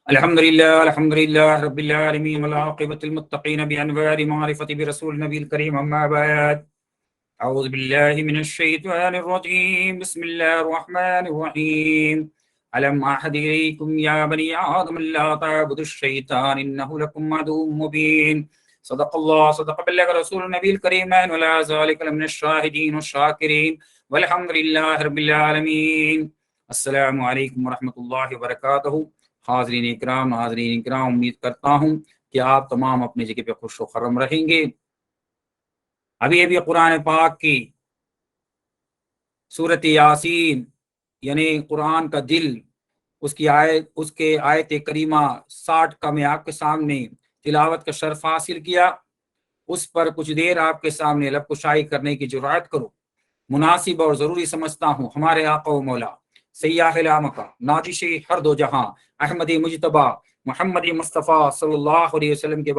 الحمد لله رب العالمين والعاقبة المتقين بأنوار معرفة برسول النبي الكريم أما بعد أعوذ بالله من الشيطان الرجيم بسم الله الرحمن الرحيم ألم أعهد إليكم يا بني آدم لا تعبدوا الشيطان إنه لكم عدو مبين صدق الله صدق بلغ رسول النبي الكريم ولا ذلك من الشاهدين والشاكرين والحمد لله رب العالمين السلام علیکم ورحمۃ اللہ وبرکاتہ۔ حاضرین اکرام، ناظرین اکرام، امید کرتا ہوں کہ آپ تمام اپنی جگہ پہ خوش و خرم رہیں گے۔ ابھی قرآن پاک کی سورت یاسین یعنی قرآن کا دل، اس کے آیت کریمہ 60 کا میں آپ کے سامنے تلاوت کا شرف حاصل کیا۔ اس پر کچھ دیر آپ کے سامنے لب کشائی کرنے کی جرات کرو، مناسب اور ضروری سمجھتا ہوں۔ ہمارے آقا و مولا سیاح لامکہ نادش ہر دو جہاں احمد مجتبہ محمد مصطفیٰ صلی اللہ علیہ وسلم کے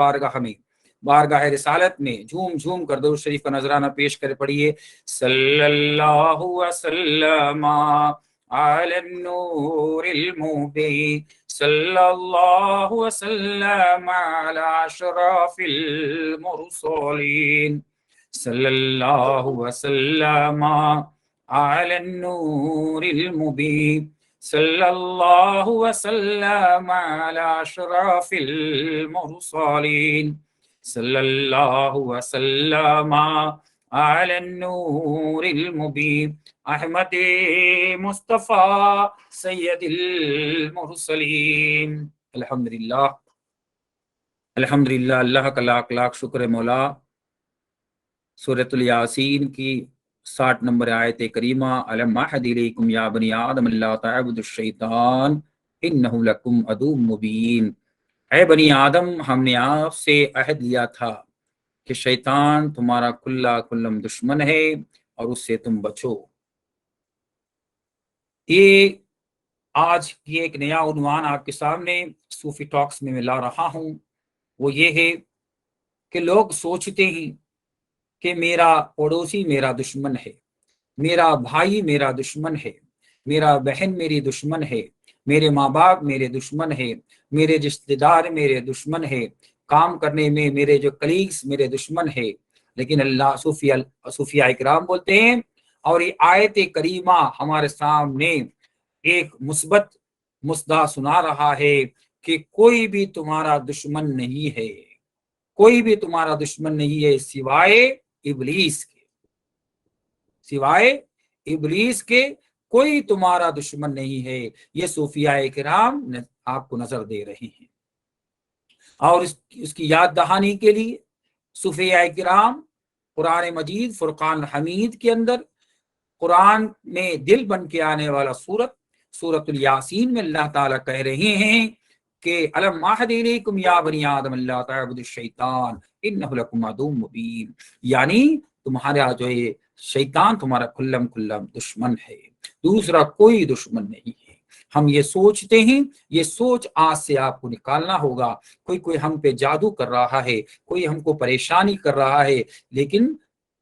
بارگاہ رسالت میں جھوم جھوم کر درود شریف کا نذرانہ پیش کر پڑھیے۔ صلی اللہ وسلم علی النور المبین، صلی اللہ وسلم علی اشرف المرسلین، صلی اللہ وسلم علی النور المبین، صلی اللہ وسلم علی اشرف المرسلین، صلی اللہ وسلم علی النور المبین، احمد مصطفیٰ سید المرسلین۔ الحمدللہ الحمدللہ، اللہ کا لاکھ لاکھ شکر مولا۔ سورۃ الیاسین کی 60 نمبر آیت کریمہ، الم اعہد الیکم یا بنی آدم لا تعبدوا الشیطان انہ لکم عدو مبین۔ اے بنی آدم، ہم نے آپ سے عہد لیا تھا کہ شیطان تمہارا کھلا کھلم دشمن ہے اور اس سے تم بچو۔ یہ آج یہ ایک نیا عنوان آپ کے سامنے صوفی ٹاکس میں لا رہا ہوں۔ وہ یہ ہے کہ لوگ سوچتے ہیں کہ میرا پڑوسی میرا دشمن ہے، میرا بھائی میرا دشمن ہے، میرا بہن میری دشمن ہے، میرے ماں باپ میرے دشمن ہے، میرے رشتے دار میرے دشمن ہے، کام کرنے میں میرے جو کلیگز میرے دشمن ہے۔ لیکن اللہ صوفیاء اکرام بولتے ہیں، اور یہ آیت کریمہ ہمارے سامنے ایک مثبت مصداق سنا رہا ہے کہ کوئی بھی تمہارا دشمن نہیں ہے، کوئی بھی تمہارا دشمن نہیں ہے سوائے ابلیس کے، سوائے ابلیس کے کوئی تمہارا دشمن نہیں ہے۔ یہ صوفیاء کرام آپ کو نظر دے رہے ہیں، اور اس کی یاد دہانی کے لیے صوفیاء کرام قرآن مجید فرقان حمید کے اندر قرآن میں دل بن کے آنے والا سورۃ الیاسین میں اللہ تعالیٰ کہہ رہے ہیں کہ الم اعہد الیکم یا بنی آدم لا تعبدوا الشیطان انہ لکم عدو مبین، یعنی تمہارا جو ہے شیطان تمہارا کھلم دشمن ہے، دوسرا کوئی دشمن نہیں ہے۔ ہم یہ سوچتے ہیں، یہ سوچ آج سے آپ کو نکالنا ہوگا۔ کوئی ہم پہ جادو کر رہا ہے، کوئی ہم کو پریشانی کر رہا ہے، لیکن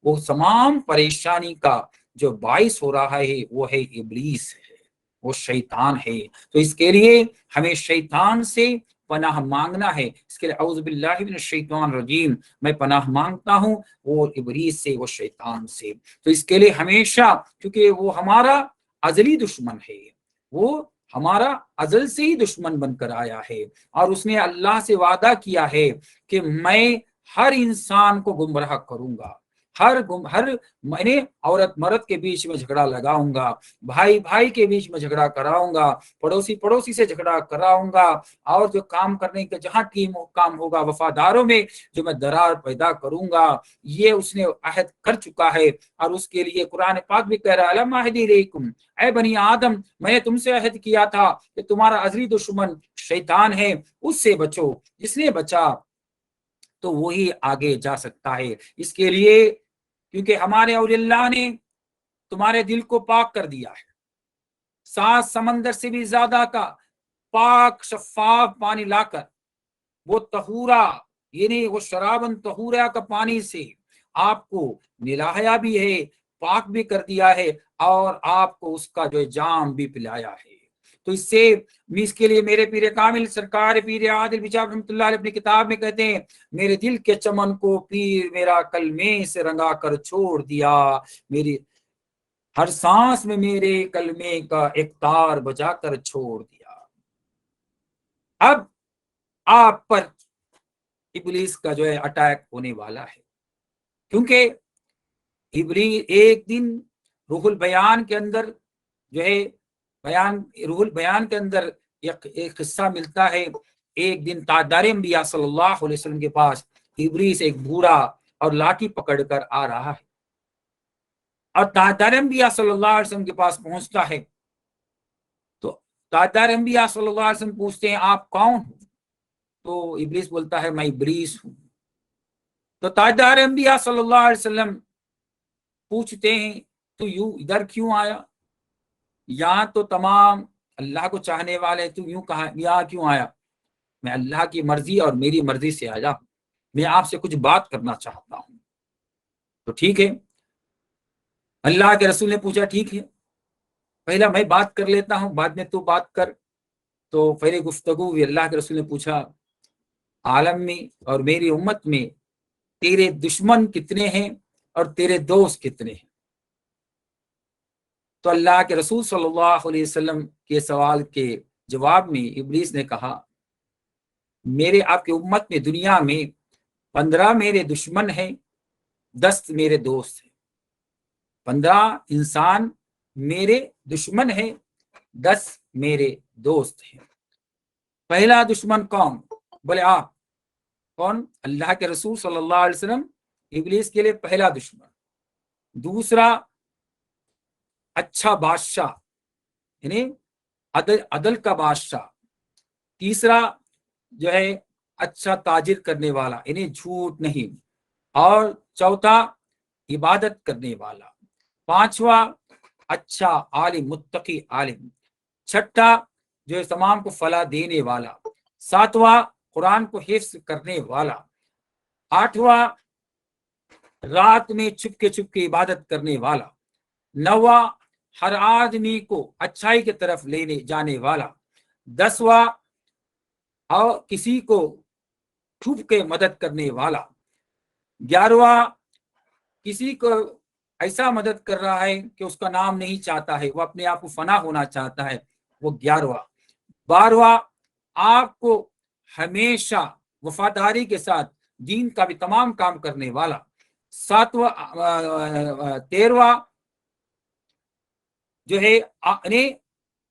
وہ تمام پریشانی کا جو باعث ہو رہا ہے وہ ہے ابلیس ہے، وہ شیطان ہے۔ تو اس کے لیے ہمیں شیطان سے پناہ مانگنا ہے۔ اس کے لیے اعوذ باللہ من الشیطان الرجیم، میں پناہ مانگتا ہوں وہ ابلیس سے، وہ شیطان سے۔ تو اس کے لیے ہمیشہ، کیونکہ وہ ہمارا ازلی دشمن ہے، وہ ہمارا ازل سے ہی دشمن بن کر آیا ہے، اور اس نے اللہ سے وعدہ کیا ہے کہ میں ہر انسان کو گمراہ کروں گا، میں نے عورت مرد کے بیچ میں جھگڑا لگاؤں گا، بھائی بھائی کے بیچ میں جھگڑا کراؤں گا، پڑوسی سے جھگڑا کراؤں گا، اور جو کام کرنے کے جہاں ٹیم کام ہوگا وفاداروں میں جو میں درار پیدا کروں گا۔ یہ اس نے عہد کر چکا ہے، اور اس کے لیے قرآن پاک بھی کہہ رہا ہے الم اعہد الیکم، اے بنی آدم میں نے تم سے عہد کیا تھا کہ تمہارا ازلی دشمن شیطان ہے، اس سے بچو۔ جس نے بچا تو وہی آگے جا سکتا ہے۔ اس کے لیے کیونکہ ہمارے اولیاء اللہ نے تمہارے دل کو پاک کر دیا ہے، 7 سمندر سے بھی زیادہ کا پاک شفاف پانی لا کر، وہ طہورا یعنی وہ شرابن طہورا کا پانی سے آپ کو نلایا بھی ہے، پاک بھی کر دیا ہے، اور آپ کو اس کا جو جام بھی پلایا ہے۔ تو اس کے لیے میرے پیر کامل سرکار پیر عادل بچاب رحمۃ اللہ علیہ اپنی کتاب میں کہتے ہیں میرے دل کے چمن کو پیر میرا کلمے سے رنگا کر چھوڑ دیا، میری ہر سانس میں میرے کلمے کا ایک تار بجا کر چھوڑ دیا۔ اب آپ پر ابلیس کا جو ہے اٹیک ہونے والا ہے، کیونکہ ابلیس ایک دن روح البیان کے اندر جو ہے روح البیان کے اندر ایک قصہ ملتا ہے، ایک دن تاجدار انبیاء صلی اللہ علیہ وسلم کے پاس ابلیس ایک بوڑھا اور لاٹھی پکڑ کر آ رہا ہے، اور تاجدار انبیاء صلی اللہ علیہ وسلم کے پاس پہنچتا ہے تو تاجدار انبیاء صلی اللہ علیہ وسلم پوچھتے ہیں آپ کون ہو؟ تو ابلیس بولتا ہے میں ابلیس ہوں۔ تو تاجدار انبیاء صلی اللہ علیہ وسلم پوچھتے ہیں تو ادھر کیوں آیا؟ یہاں تو تمام اللہ کو چاہنے والے، تو یوں کہا یہاں کیوں آیا؟ میں اللہ کی مرضی اور میری مرضی سے آیا ہوں، میں آپ سے کچھ بات کرنا چاہتا ہوں۔ تو ٹھیک ہے، اللہ کے رسول نے پوچھا ٹھیک ہے، پہلا میں بات کر لیتا ہوں بعد میں تو بات کر۔ تو پہلے گفتگو ہوئی، اللہ کے رسول نے پوچھا عالم میں اور میری امت میں تیرے دشمن کتنے ہیں اور تیرے دوست کتنے ہیں؟ تو اللہ کے رسول صلی اللہ علیہ وسلم کے سوال کے جواب میں ابلیس نے کہا میرے آپ کی امت میں دنیا میں 15 میرے دشمن ہیں، 10 میرے دوست ہیں۔ 15 انسان میرے دشمن ہیں، 10 میرے دوست ہیں۔ پہلا دشمن کون؟ بولے آپ کون؟ اللہ کے رسول صلی اللہ علیہ وسلم ابلیس کے لیے پہلا دشمن۔ دوسرا اچھا بادشاہ، یعنی عدل کا بادشاہ۔ تیسرا جو ہے اچھا تاجر کرنے والا، یعنی جھوٹ نہیں۔ اور چوتھا عبادت کرنے والا۔ پانچواں اچھا عالم، متقی عالم۔ چھٹا جو ہے تمام کو فلاح دینے والا۔ ساتواں قرآن کو حفظ کرنے والا۔ آٹھواں رات میں چھپ کے عبادت کرنے والا۔ نواں ہر آدمی کو اچھائی کی طرف لینے جانے والا۔ 10واں اور کسی کو چھپ کے مدد کرنے والا۔ 11واں کسی کو ایسا مدد کر رہا ہے کہ اس کا نام نہیں چاہتا ہے، وہ اپنے آپ کو فنا ہونا چاہتا ہے، وہ 11واں۔ 12واں آپ کو ہمیشہ وفاداری کے ساتھ دین کا بھی تمام کام کرنے والا۔ 13واں جو ہے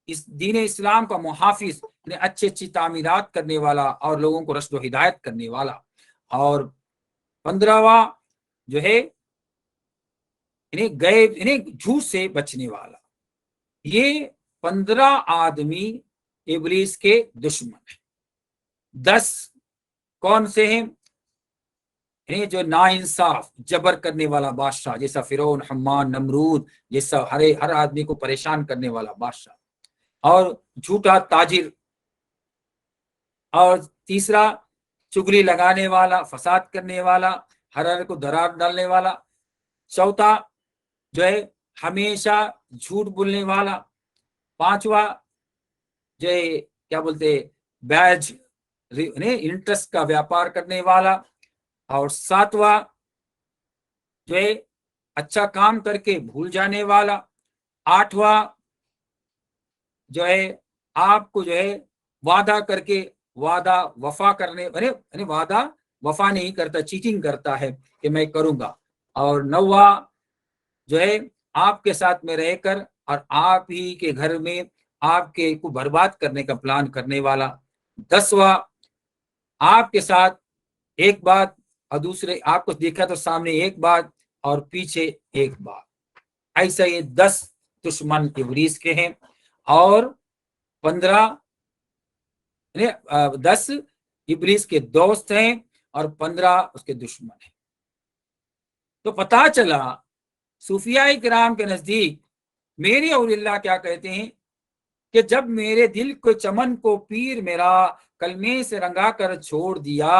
اس دین اسلام کا محافظ، اچھی تعمیرات کرنے والا اور لوگوں کو رشد و ہدایت کرنے والا۔ اور 15واں جو ہے جھوٹ سے بچنے والا۔ یہ 15 آدمی ابلیس کے دشمن ہیں۔ 10 کون سے ہیں؟ جو ناانصاف جبر کرنے والا بادشاہ، جیسا فرعون، حمان، نمرود، جیسا ہر آدمی کو پریشان کرنے والا بادشاہ۔ اور جھوٹا تاجر۔ اور تیسرا چگلی لگانے والا، فساد کرنے والا، ہر کو درار ڈالنے والا۔ چوتھا جو ہے ہمیشہ جھوٹ بولنے والا۔ پانچواں جو ہے کیا بولتے بیج انٹرسٹ کا ویاپار کرنے والا۔ اور 7واں جو ہے اچھا کام کر کے بھول جانے والا۔ 8واں جو ہے آپ کو جو ہے وعدہ کر کے وعدہ وفا کرنے، وعدہ وفا نہیں کرتا، چیٹنگ کرتا ہے کہ میں کروں گا۔ اور 9واں جو ہے آپ کے ساتھ میں رہ کر اور آپ ہی کے گھر میں آپ کے کو برباد کرنے کا پلان کرنے والا۔ 10واں آپ کے ساتھ ایک بات اور دوسرے آپ کو دیکھا تو سامنے ایک بات اور پیچھے ایک بات۔ ایسا یہ 10 دشمن ابلیس کے ہیں، اور 10 ابلیس کے دوست ہیں اور 15 اس کے دشمن ہیں۔ تو پتا چلا صوفیاء کرام کے نزدیک میرے اولیاء اللہ کیا کہتے ہیں کہ جب میرے دل کو چمن کو پیر میرا کلمے سے رنگا کر چھوڑ دیا،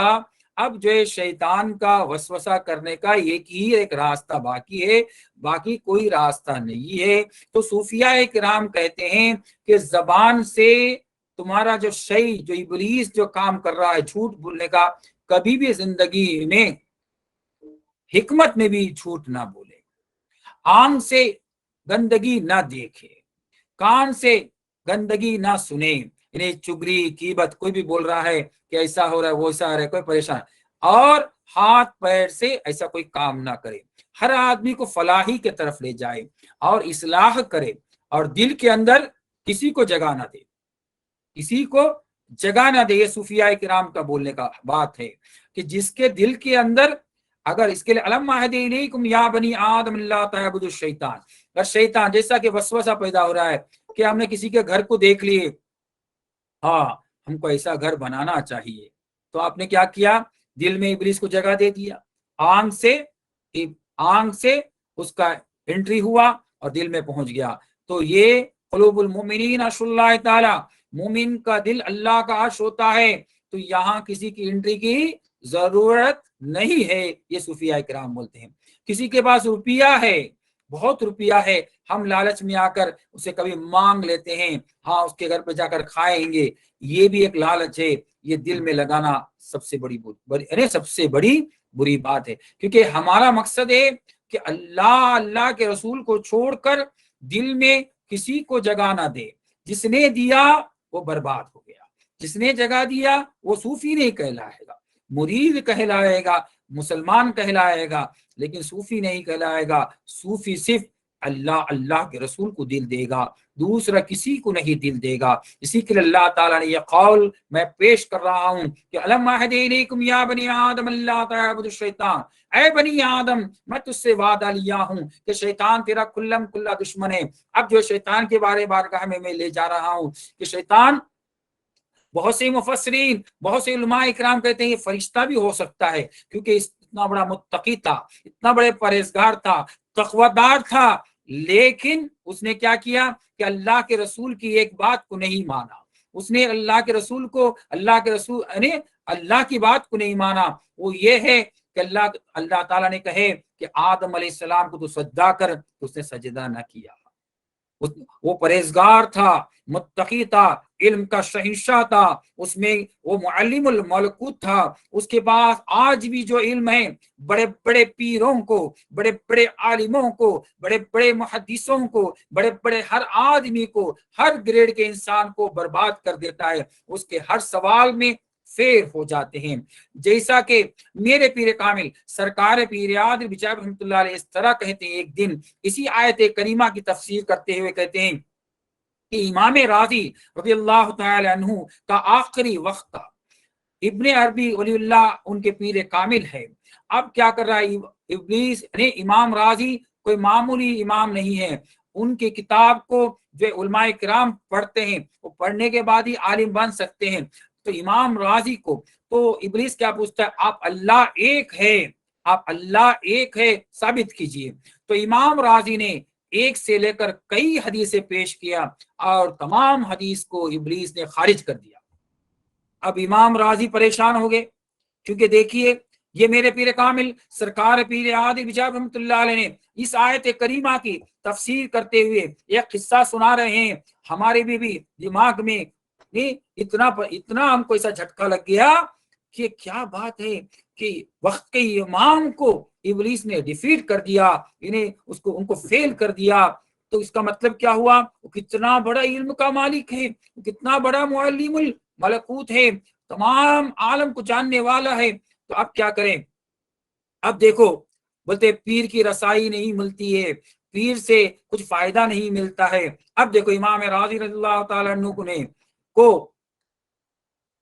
اب جو ہے شیطان کا وسوسہ کرنے کا ایک راستہ باقی ہے، باقی کوئی راستہ نہیں ہے۔ تو صوفیاء کرام کہتے ہیں کہ زبان سے تمہارا جو جو ابلیس جو کام کر رہا ہے جھوٹ بولنے کا، کبھی بھی زندگی میں حکمت میں بھی جھوٹ نہ بولے، آنکھ سے گندگی نہ دیکھے، کان سے گندگی نہ سنے، یعنی چگلی غیبت، کوئی بھی بول رہا ہے کہ ایسا ہو رہا ہے وہ ایسا ہو رہا ہے، کوئی پریشان، اور ہاتھ پیر سے ایسا کوئی کام نہ کرے، ہر آدمی کو فلاحی کے طرف لے جائے اور اصلاح کرے، اور دل کے اندر کسی کو جگہ نہ دے، کسی کو جگہ نہ دے۔ یہ صوفیاء کرام کا بولنے کا بات ہے کہ جس کے دل کے اندر، اگر اس کے لیے علم عہدی الیکم یا بنی آدم اللہ تعبدوا الشیطان، اگر شیطان جیسا کہ وسوسہ پیدا ہو رہا ہے کہ ہم نے کسی کے گھر کو دیکھ لیے، ہاں ہم کو ایسا گھر بنانا چاہیے، تو آپ نے کیا کیا؟ دل میں ابلیس کو جگہ دے دیا، آنکھ سے اس کا انٹری ہوا اور دل میں پہنچ گیا۔ تو یہ قلوب المؤمنین عرش اللہ تعالی، مومن کا دل اللہ کا عرش ہوتا ہے، تو یہاں کسی کی انٹری کی ضرورت نہیں ہے، یہ صوفیاء کرام بولتے ہیں۔ کسی کے پاس روپیہ ہے، بہت روپیہ ہے، ہم لالچ میں آ کر اسے کبھی مانگ لیتے ہیں، ہاں اس کے گھر پہ جا کر کھائیں گے، یہ بھی ایک لالچ ہے، یہ دل میں لگانا سب سے بڑی بری بات ہے، کیونکہ ہمارا مقصد ہے کہ اللہ کے رسول کو چھوڑ کر دل میں کسی کو جگہ نہ دے۔ جس نے دیا وہ برباد ہو گیا، جس نے جگہ دیا وہ صوفی نہیں کہلائے گا، مرید کہلائے گا، مسلمان کہلائے گا، لیکن صوفی نہیں کہلائے گا۔ صوفی صرف اللہ کے رسول کو دل دے گا، دوسرا کسی کو نہیں دل دے گا۔ اسی کے لیے اللہ تعالیٰ نے یہ قول میں پیش کر رہا ہوں کہ الم اعہد الیکم یا بنی آدم اللہ تعبدوا الشیطان، اے بنی آدم میں تجھ سے وعدہ لیا ہوں کہ شیطان تیرا کلم کلا دشمن ہے۔ اب جو شیطان کے بارگاہ میں لے جا رہا ہوں کہ شیطان، بہت سے مفسرین، بہت سے علماء اکرام کہتے ہیں یہ فرشتہ بھی ہو سکتا ہے، کیونکہ اتنا بڑا متقی تھا، اتنا بڑے پرہیزگار تھا، تقویدار تھا، لیکن اس نے کیا کیا کہ اللہ کے رسول کی ایک بات کو نہیں مانا، اس نے اللہ کے رسول یعنی اللہ کی بات کو نہیں مانا۔ وہ یہ ہے کہ اللہ تعالیٰ نے کہے کہ آدم علیہ السلام کو تو سجدہ کر، تو اس نے سجدہ نہ کیا۔ وہ پرہیزگار تھا، متقی تھا، علم کا شہنشاہ تھا، اس میں وہ معلم الملکوت تھا، اس کے پاس آج بھی جو علم ہے بڑے بڑے پیروں کو، بڑے بڑے عالموں کو، بڑے بڑے محدثوں کو، بڑے بڑے ہر آدمی کو، ہر گریڈ کے انسان کو برباد کر دیتا ہے، اس کے ہر سوال میں فیر ہو جاتے ہیں۔ جیسا کہ میرے پیر کامل سرکار پیر اعظم بچار رحمۃ اللہ علیہ اس طرح کہتے ہیں، ایک دن اسی آیت کریمہ کی تفسیر کرتے ہوئے کہتے ہیں کہ امام راضی رضی اللہ تعالی عنہ کا آخری وقت تھا، ابن عربی ولی اللہ ان کے پیر کامل ہے۔ اب کیا کر رہا ہے ابلیس، یعنی امام راضی کوئی معمولی امام نہیں ہے، ان کی کتاب کو جو علماء کرام پڑھتے ہیں وہ پڑھنے کے بعد ہی عالم بن سکتے ہیں۔ تو امام راضی کو تو ابلیس کیا پوچھتا ہے، آپ اللہ ایک ہے ثابت کیجئے۔ تو امام راضی نے ایک سے لے کر کئی حدیثیں پیش کیا اور تمام حدیث کو ابلیس نے خارج کر دیا۔ اب امام راضی پریشان ہو گئے، کیونکہ دیکھیے یہ میرے پیر کامل سرکار پیر اعظم بچار رحمۃ اللہ علیہ نے اس آیت کریمہ کی تفسیر کرتے ہوئے ایک قصہ سنا رہے ہیں، ہمارے بھی دماغ میں اتنا ہم کو ایسا جھٹکا لگ گیا کہ کیا بات ہے کہ وقت کے امام کو ابلیس نے ڈیفیٹ کر دیا، انہیں ان کو فیل کر دیا۔ تو اس کا مطلب کیا ہوا، وہ کتنا بڑا علم کا مالک ہے، کتنا بڑا معلم الملکوت ہے، تمام عالم کو جاننے والا ہے۔ تو اب کیا کریں؟ اب دیکھو بولتے پیر کی رسائی نہیں ملتی ہے، پیر سے کچھ فائدہ نہیں ملتا ہے۔ اب دیکھو امام راضی رضی اللہ تعالیٰ عنہ کو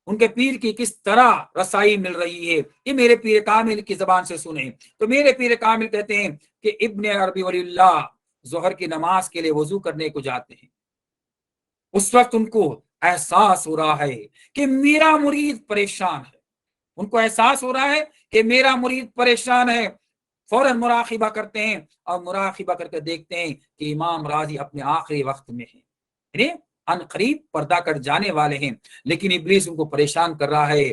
ان کے پیر کی کس طرح رسائی مل رہی ہے، یہ میرے پیر کامل کی زبان سے سنیں۔ تو میرے پیر کامل کہتے ہیں کہ ابن عربی ولی اللہ ظہر کی نماز کے لیے وضو کرنے کو جاتے ہیں، اس وقت ان کو احساس ہو رہا ہے کہ میرا مرید پریشان ہے، ان کو احساس ہو رہا ہے کہ میرا مرید پریشان ہے۔ فوراً مراقبہ کرتے ہیں اور مراقبہ کر کے دیکھتے ہیں کہ امام راضی اپنے آخری وقت میں ہیں، یعنی ان قریب پردہ کر جانے والے ہیں، لیکن ابلیس ان کو پریشان کر رہا ہے۔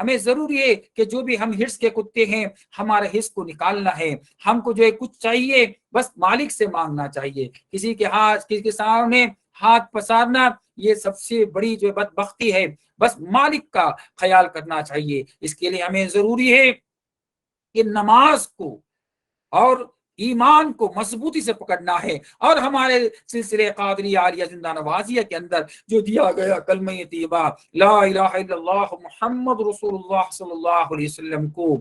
ہمیں ضروری ہے کہ جو بھی ہم ہرس کے کتے ہیں ہمارے ہرس کو نکالنا ہے. ہم کو جو ہے کچھ چاہیے بس مالک سے مانگنا چاہیے. کسی کے سامنے ہاتھ پسارنا یہ سب سے بڑی جو بدبختی ہے. بس مالک کا خیال کرنا چاہیے. اس کے لیے ہمیں ضروری ہے کہ نماز کو اور ایمان کو مضبوطی سے پکڑنا ہے. اور ہمارے سلسلے قادری عالیہ زندہ نوازیہ کے اندر جو دیا گیا کلمہ طیبہ لا الہ الا اللہ محمد رسول اللہ صلی اللہ علیہ وسلم کو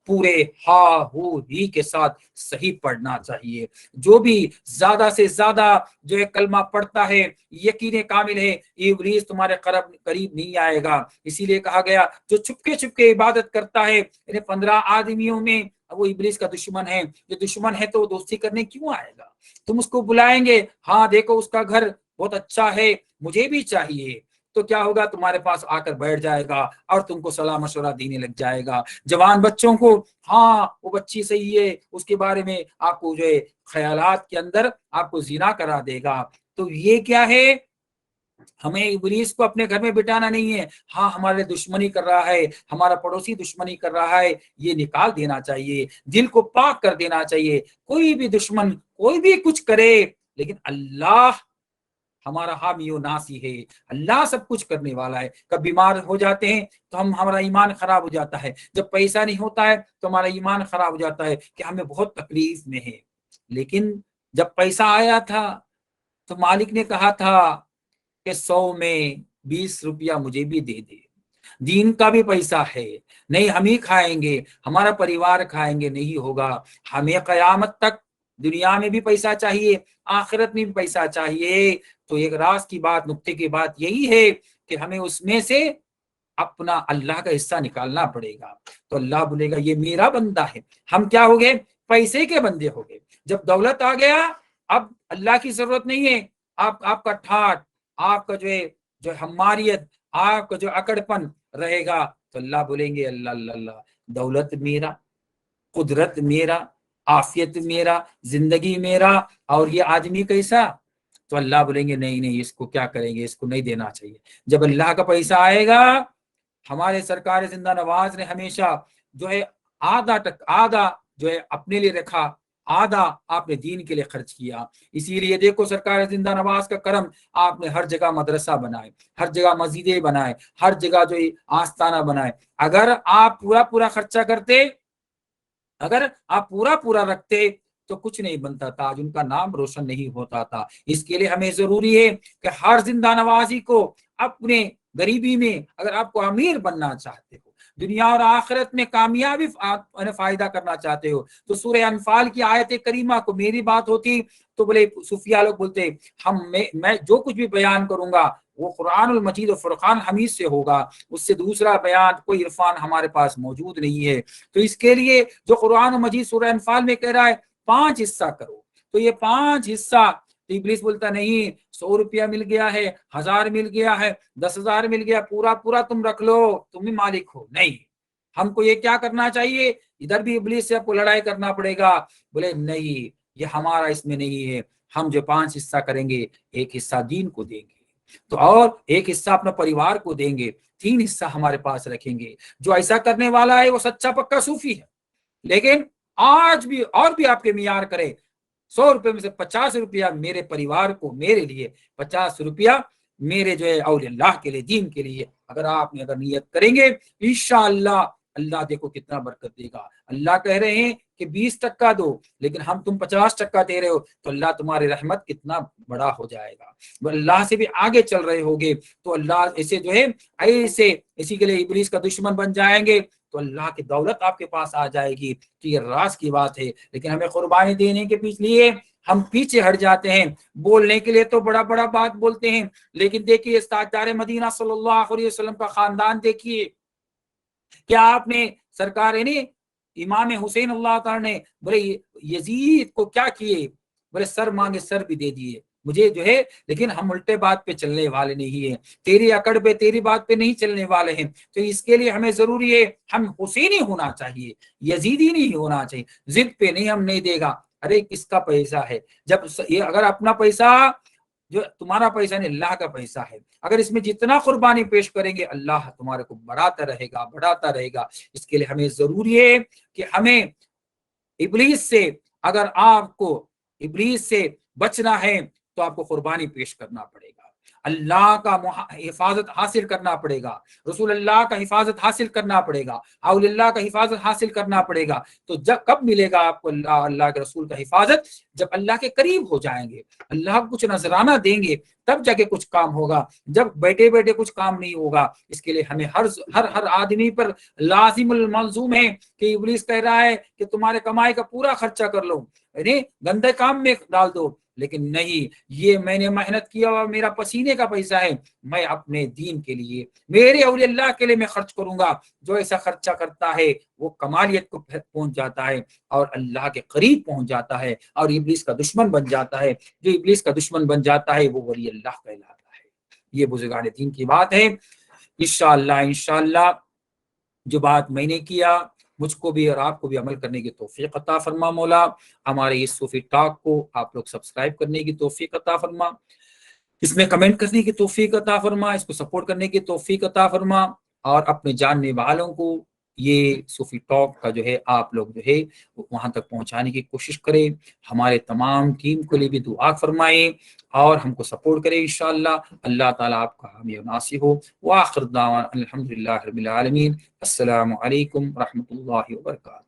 پورے ہا ہو ہی کے ساتھ صحیح پڑھنا چاہیے. جو بھی زیادہ سے زیادہ جو ہے کلمہ پڑھتا ہے یقین کامل ہے ابلیس تمہارے قریب نہیں آئے گا. اسی لیے کہا گیا جو چھپکے چھپکے عبادت کرتا ہے 15 آدمیوں میں وہ ابلیس کا دشمن ہے. جو دشمن ہے تو وہ دوستی کرنے کیوں آئے گا؟ تم اس کو بلائیں گے ہاں دیکھو اس کا گھر بہت اچھا ہے مجھے بھی چاہیے تو کیا ہوگا تمہارے پاس آ کر بیٹھ جائے گا اور تم کو صلاح مشورہ دینے لگ جائے گا. جوان بچوں کو ہاں وہ بچی صحیح ہے اس کے بارے میں آپ کو جو ہے خیالات کے اندر آپ کو زنا کرا دے گا. تو یہ کیا ہے ہمیں ابلیس کو اپنے گھر میں بٹانا نہیں ہے. ہاں ہمارے دشمنی کر رہا ہے ہمارا پڑوسی دشمنی کر رہا ہے یہ نکال دینا چاہیے. دل کو پاک کر دینا چاہیے. کوئی بھی دشمن کوئی بھی کچھ کرے لیکن اللہ ہمارا حامی و ناصی ہے. اللہ سب کچھ کرنے والا ہے. کب بیمار ہو جاتے ہیں تو ہمارا ایمان خراب ہو جاتا ہے. جب پیسہ نہیں ہوتا ہے تو ہمارا ایمان خراب ہو جاتا ہے کہ ہمیں بہت تکلیف میں ہے. لیکن جب پیسہ آیا تھا تو مالک نے کہا تھا کہ 100 میں 20 روپیہ مجھے بھی دے دے. دین کا بھی پیسہ ہے. نہیں ہم ہی کھائیں گے ہمارا پریوار کھائیں گے نہیں ہوگا. ہمیں قیامت تک دنیا میں بھی پیسہ چاہیے آخرت میں بھی پیسہ چاہیے. تو ایک راز کی بات نقطے کی بات یہی ہے کہ ہمیں اس میں سے اپنا اللہ کا حصہ نکالنا پڑے گا. تو اللہ بولے گا یہ میرا بندہ ہے. ہم کیا ہو گئے پیسے کے بندے ہو گئے. جب دولت آ گیا اب اللہ کی ضرورت نہیں ہے. آپ کا ٹھاٹ آپ کا جو ہماریت آپ کا جو اکڑ پن رہے گا تو اللہ بولیں گے اللہ اللہ اللہ دولت میرا قدرت میرا عافیت میرا زندگی میرا اور یہ آدمی کیسا. تو اللہ بولیں گے نہیں نہیں اس کو کیا کریں گے اس کو نہیں دینا چاہیے. جب اللہ کا پیسہ آئے گا ہمارے سرکار زندہ نواز نے ہمیشہ جو ہے آدھا جو ہے اپنے لیے رکھا آدھا آپ نے دین کے لیے خرچ کیا. اسی لیے دیکھو سرکار زندہ نواز کا کرم آپ نے ہر جگہ مدرسہ بنائے ہر جگہ مسجدیں بنائے ہر جگہ جو آستانہ بنائے. اگر آپ پورا خرچہ کرتے اگر آپ پورا رکھتے تو کچھ نہیں بنتا تھا. آج ان کا نام روشن نہیں ہوتا تھا. اس کے لیے ہمیں ضروری ہے کہ ہر زندہ نوازی کو اپنے غریبی میں اگر آپ کو امیر بننا چاہتے ہو دنیا اور آخرت میں کامیابی فائدہ کرنا چاہتے ہو تو سورہ انفال کی آیت کریمہ کو میری بات ہوتی تو بولے صوفیاء لوگ بولتے میں جو کچھ بھی بیان کروں گا وہ قرآن المجید و فرقان حمید سے ہوگا. اس سے دوسرا بیان کوئی عرفان ہمارے پاس موجود نہیں ہے. تو اس کے لیے جو قرآن مجید سورہ انفال میں کہہ رہا ہے 5 حصہ کرو تو یہ 5 حصہ ابلیس بولتا نہیں 100 روپیہ مل گیا ہے 1000 مل گیا ہے 10,000 مل گیا پورا تم رکھ لو تم ہی مالک ہو. نہیں ہم کو یہ کیا کرنا چاہیے ادھر بھی ابلیس سے آپ کو لڑائی کرنا پڑے گا. بولے نہیں یہ ہمارا اس میں نہیں ہے. ہم جو 5 حصہ کریں گے 1 حصہ دین کو دیں گے تو اور 1 حصہ اپنا پریوار کو دیں گے 3 حصہ ہمارے پاس رکھیں گے. جو ایسا کرنے والا ہے وہ سچا پکا صوفی ہے. لیکن آج بھی اور بھی آپ کے معیار کرے 100 روپے میں سے 50 روپیہ میرے پریوار کو میرے لیے 50 روپیہ میرے جو ہے اولیاء اللہ کے لیے دین کے لیے اگر آپ نے اگر نیت کریں گے انشاءاللہ اللہ دیکھو کتنا برکت دے گا. اللہ کہہ رہے ہیں کہ 20% دو لیکن ہم تم 50% دے رہے ہو تو اللہ تمہاری رحمت کتنا بڑا ہو جائے گا. اللہ سے بھی آگے چل رہے ہوگے تو اللہ ایسے جو ہے ایسے اسی کے لیے ابلیس کا دشمن بن جائیں گے تو اللہ کی دولت آپ کے پاس آ جائے گی. تو یہ راز کی بات ہے. لیکن ہمیں قربانی دینے کے لیے ہم پیچھے ہٹ جاتے ہیں. بولنے کے لیے تو بڑا بات بولتے ہیں لیکن دیکھیے تاجدار مدینہ صلی اللہ علیہ وسلم کا خاندان دیکھیے کیا آپ نے سرکار امام حسین اللہ تعالی نے بولے یزید کو کیا کیے بولے سر مانگے سر بھی دے دیے مجھے جو ہے. لیکن ہم الٹے بات پہ چلنے والے نہیں ہیں. تیری اکڑ پہ تیری بات پہ نہیں چلنے والے ہیں. تو اس کے لیے ہمیں ضروری ہے ہم حسینی ہونا چاہیے یزیدی نہیں ہونا چاہیے. ضد پہ نہیں ہم نہیں دے گا. ارے کس کا پیسہ ہے جب یہ اگر اپنا پیسہ جو تمہارا پیسہ نہیں اللہ کا پیسہ ہے، اگر اس میں جتنا قربانی پیش کریں گے اللہ تمہارے کو بڑھاتا رہے گا بڑھاتا رہے گا۔ اس کے لیے ہمیں ضروری ہے کہ ہمیں ابلیس سے، اگر آپ کو ابلیس سے بچنا ہے تو آپ کو قربانی پیش کرنا پڑے گا، اللہ کا حفاظت حاصل کرنا پڑے گا، رسول اللہ کا حفاظت حاصل کرنا پڑے گا، اولیاء اللہ کا حفاظت حاصل کرنا پڑے گا۔ تو جب کب ملے گا آپ کو اللہ کے رسول کا حفاظت؟ جب اللہ کے قریب ہو جائیں گے، اللہ کو کچھ نذرانہ دیں گے، تب جا کے کچھ کام ہوگا، جب بیٹھے بیٹھے کچھ کام نہیں ہوگا۔ اس کے لیے ہمیں ہر آدمی پر لازم الملزوم ہے کہ ابلیس کہہ رہا ہے کہ تمہارے کمائی کا پورا خرچہ کر لو، یعنی گندے کام میں ڈال دو، لیکن نہیں، یہ میں نے محنت کیا اور میرا پسینے کا پیسہ ہے، میں اپنے دین کے لیے، میرے اولیاء اللہ کے لیے میں خرچ کروں گا۔ جو ایسا خرچہ کرتا ہے وہ کمالیت کو پہنچ جاتا ہے اور اللہ کے قریب پہنچ جاتا ہے اور ابلیس کا دشمن بن جاتا ہے۔ جو ابلیس کا دشمن بن جاتا ہے وہ ولی اللہ کہلاتا ہے۔ یہ بزرگان دین کی بات ہے۔ انشاءاللہ جو بات میں نے کیا مجھ کو بھی اور آپ کو بھی عمل کرنے کی توفیق عطا فرما مولا۔ ہمارے اس صوفی ٹاک کو آپ لوگ سبسکرائب کرنے کی توفیق عطا فرما، اس میں کمنٹ کرنے کی توفیق عطا فرما، اس کو سپورٹ کرنے کی توفیق عطا فرما، اور اپنے جاننے والوں کو یہ صوفی ٹاک کا جو ہے آپ لوگ جو ہے وہاں تک پہنچانے کی کوشش کریں۔ ہمارے تمام ٹیم کو لیے بھی دعا فرمائیں اور ہم کو سپورٹ کریں انشاءاللہ۔ اللہ تعالیٰ آپ کا حامی و ناصر ہو۔ وآخر دعوانا الحمدللہ رب العالمین۔ السلام علیکم ورحمۃ اللہ وبرکاتہ۔